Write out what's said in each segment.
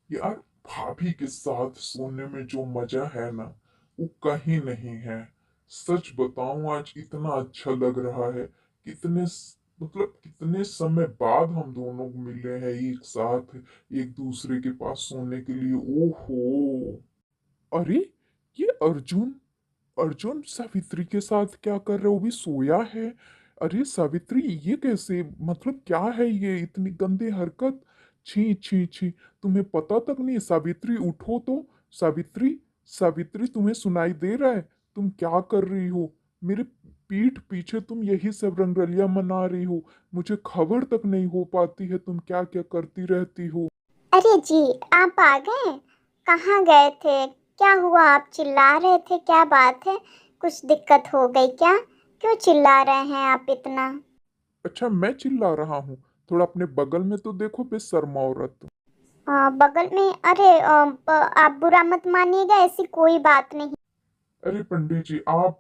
यार, भाभी के साथ सोने में जो मजा है ना, वो कहीं नहीं है। सच बताऊं, आज इतना अच्छा लग रहा है। मतलब कितने समय बाद हम दोनों मिले हैं एक साथ, एक दूसरे के पास सोने के लिए। ओहो। अरे, ये अर्जुन अर्जुन सावित्री के साथ क्या कर रहे हो? वो भी सोया है। अरे सावित्री, ये कैसे? मतलब क्या है ये इतनी गंदी हरकत? छी छी छी। तुम्हें पता तक नहीं? सावित्री उठो तो। सावित्री, सावित्री, तुम्हें सुनाई दे रहा है? तुम क्या कर रही हो? मेरे पीठ पीछे तुम यही सब रंगरलिया मना रही हो। मुझे खबर तक नहीं हो पाती है तुम क्या क्या करती रहती हो। अरे जी, आप आ गए। कहाँ गए थे? क्या हुआ? आप चिल्ला रहे थे, क्या बात है? कुछ दिक्कत हो गई क्या? क्यों चिल्ला रहे हैं आप इतना? अच्छा, मैं चिल्ला रहा हूँ? थोड़ा अपने बगल में तो देखो बेशर्मा औरत। बगल में? अरे आप बुरा मत मानिएगा, ऐसी कोई बात नहीं। अरे पंडित जी, आप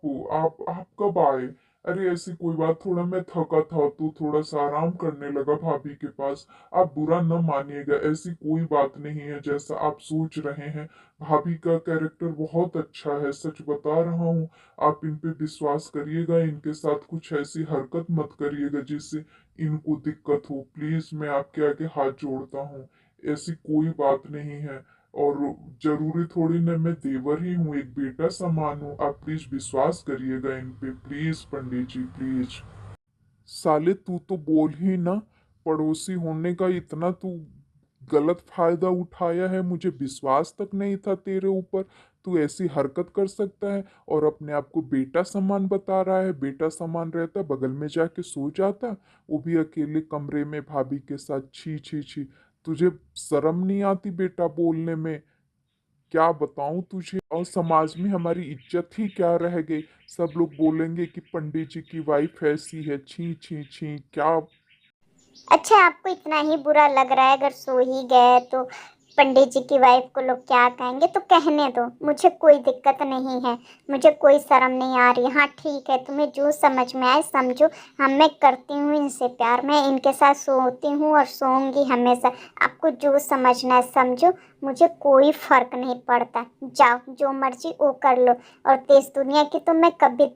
कब आए? अरे ऐसी कोई बात, थोड़ा मैं थका था तो थोड़ा सा आराम करने लगा भाभी के पास। आप बुरा न मानिएगा, ऐसी कोई बात नहीं है जैसा आप सोच रहे हैं। भाभी का कैरेक्टर बहुत अच्छा है, सच बता रहा हूँ। आप इन पे विश्वास करिएगा, इनके साथ कुछ ऐसी हरकत मत करिएगा जिससे इनको दिक्कत हो। प्लीज, मैं आपके आगे हाथ जोड़ता हूँ। ऐसी कोई बात नहीं है। और जरूरी थोड़ी ना मैं देवर ही हूँ, एक बेटा समान हूँ। आप प्लीज विश्वास करिएगा इन पे, प्लीज पंडित जी, प्लीज। साले, तू तो बोल ही ना। पड़ोसी होने का इतना तू गलत फायदा उठाया है, मुझे विश्वास तक नहीं था तेरे ऊपर। तू ऐसी हरकत कर सकता है और अपने आप को बेटा समान बता रहा है। बेटा समान रहता बगल में जाके सो जाता, वो भी अकेले कमरे में भाभी के साथ। छी छी छी। तुझे शर्म नहीं आती बेटा बोलने में? क्या बताऊं तुझे, और समाज में हमारी इज्जत ही क्या रह गई। सब लोग बोलेंगे कि पंडित जी की वाइफ ऐसी है। छी छी छी, क्या। अच्छा, आपको इतना ही बुरा लग रहा है? अगर सो ही गए तो पंडित जी की वाइफ को लोग क्या कहेंगे, तो कहने दो, मुझे कोई दिक्कत नहीं है। मुझे कोई शर्म नहीं आ रही। हाँ ठीक है, तुम्हें जो समझ में आए समझो। हाँ, मैं करती हूँ इनसे प्यार, मैं इनके साथ सोती हूँ और सोऊंगी हमेशा। आपको जो समझना है समझो, मुझे कोई फर्क नहीं पड़ता। जाओ, जो मर्जी वो कर लो। और देश दुनिया की तो मैं कभी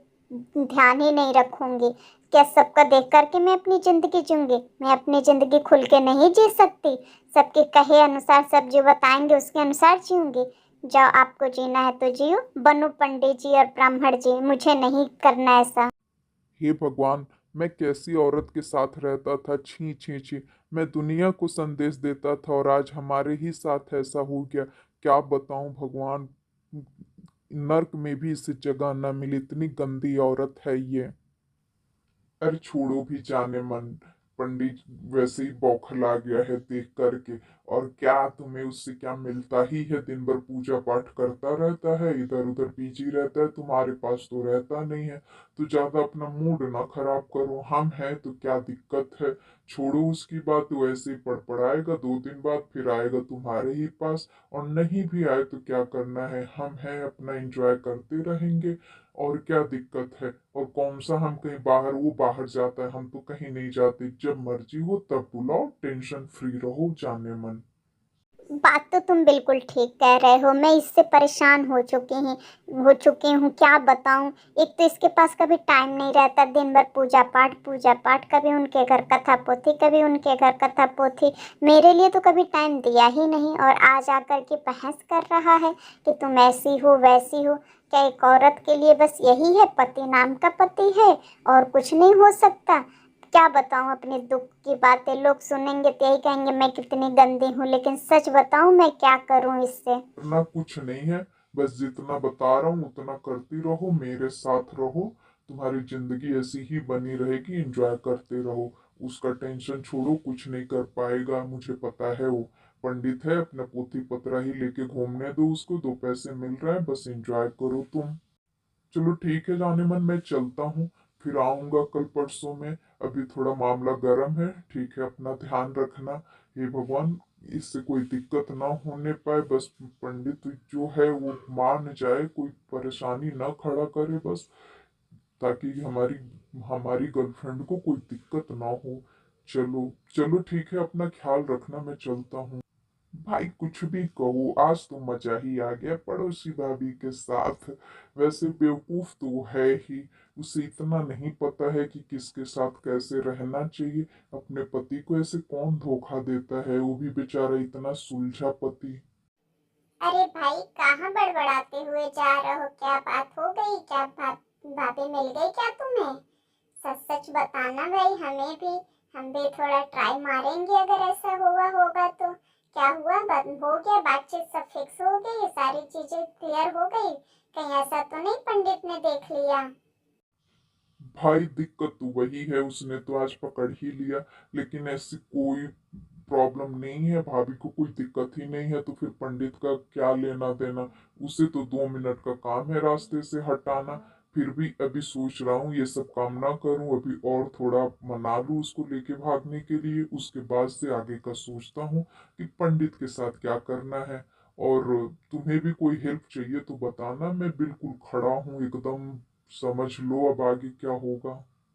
ध्यान ही नहीं रखूंगी। क्या सबका देख करके मैं अपनी जिंदगी जीऊंगी? मैं अपनी जिंदगी खुल के नहीं जी सकती? सबके कहे अनुसार सब जो बताएंगे उसके अनुसार जीऊंगी। जाओ, आपको जीना है तो जियो, बनो पंडित जी और ब्राह्मण जी, मुझे नहीं करना ऐसा। हे भगवान, मैं कैसी औरत के साथ रहता था। छी छी छी। मैं दुनिया को संदेश देता था और आज हमारे ही साथ ऐसा हो गया। क्या बताऊं भगवान। नर्क में भी इसे जगह न मिली, इतनी गंदी औरत है ये। अरे छोड़ो भी, जाने मन। पंडित वैसे ही बौखला गया है देख करके। और क्या तुम्हें उससे क्या मिलता ही है? दिन भर पूजा पाठ करता रहता है, इधर उधर बिजी रहता है, तुम्हारे पास तो रहता नहीं है। तो ज्यादा अपना मूड ना खराब करो, हम हैं तो क्या दिक्कत है। छोड़ो उसकी बात, वो ऐसे ही पड़पड़ाएगा, 2 दिन बाद फिर आएगा तुम्हारे ही पास। और नहीं भी आए तो क्या करना है, हम हैं, अपना एंजॉय करते रहेंगे। और क्या दिक्कत है? और कौन सा हम कहीं बाहर, वो बाहर जाता है, हम तो कहीं नहीं जाते। जब मर्जी हो तब बुलाओ, टेंशन फ्री रहो, जाने मन। बात तो तुम बिल्कुल ठीक कह रहे हो। मैं इससे परेशान हो चुकी हूँ, क्या बताऊँ। एक तो इसके पास कभी टाइम नहीं रहता, दिन भर पूजा पाठ पूजा पाठ, कभी उनके घर कथा पोथी, कभी उनके घर कथा पोथी। मेरे लिए तो कभी टाइम दिया ही नहीं, और आज आकर के बहस कर रहा है कि तुम ऐसी हो वैसी हो। क्या एक औरत के लिए बस यही है? पति नाम का पति है और कुछ नहीं हो सकता? क्या बताऊं अपने दुख की बातें? लोग सुनेंगे तो यही कहेंगे मैं कितनी गंदी हूँ, लेकिन सच बताऊं मैं क्या करूं इससे। करना कुछ नहीं है। बस जितना बता रहा हूँ उतना करती रहो, मेरे साथ रहो। तुम्हारी जिंदगी ऐसी ही बनी रहेगी, एंजॉय करते रहो। उसका टेंशन छोड़ो, कुछ नहीं कर पाएगा, मुझे पता है। वो पंडित है, अपना पोथी पतरा ही लेके घूमने दो उसको, 2 पैसे मिल रहे हैं, बस एंजॉय करो तुम। चलो ठीक है जाने मन, मैं चलता हूँ। फिर आऊंगा कल परसों में। अभी थोड़ा मामला गर्म है, ठीक है? अपना ध्यान रखना। हे भगवान, इससे कोई दिक्कत ना होने पाए, बस पंडित जो है वो मान जाए, कोई परेशानी ना खड़ा करे बस। ताकि हमारी हमारी गर्लफ्रेंड को कोई दिक्कत ना हो। चलो चलो ठीक है, अपना ख्याल रखना, मैं चलता हूँ। भाई कुछ भी कहो, आज तो मजा ही आ गया पड़ोसी भाभी के साथ। वैसे बेवकूफ तो है ही, उसे इतना नहीं पता है कि किसके साथ कैसे रहना चाहिए। अपने पति को ऐसे कौन धोखा देता है, वो भी बेचारा इतना सुलझा पति। अरे भाई कहाँ बड़बड़ाते हुए जा रहे हो, क्या बात हो गई, क्या भाभी मिल गई क्या तुम्हें? सच सच बताना भाई, हमें भी, हम भी थोड़ा ट्राई मारेंगे अगर ऐसा हुआ होगा तो। क्या हुआ, बंद हो गया, बातचीत सब फिक्स हो गई, सारी चीजें क्लियर हो गई? कहीं ऐसा तो नहीं पंडित ने देख लिया? भाई दिक्कत तो वही है, उसने तो आज पकड़ ही लिया। लेकिन ऐसी कोई प्रॉब्लम नहीं है, भाभी को कोई दिक्कत ही नहीं है, तो फिर पंडित का क्या लेना देना। उसे तो 2 मिनट का काम है रास्ते से हटाना। फिर भी अभी सोच रहा हूँ ये सब काम ना करूँ, अभी और थोड़ा मना लूँ उसको लेके भागने के लिए, उसके बाद से आगे का सोचता हूँ कि पंडित के साथ क्या करना है। और तुम्हें भी कोई हेल्प चाहिए तो बताना, मैं बिल्कुल खड़ा हूँ एकदम। समझ लो अब आगे क्या होगा।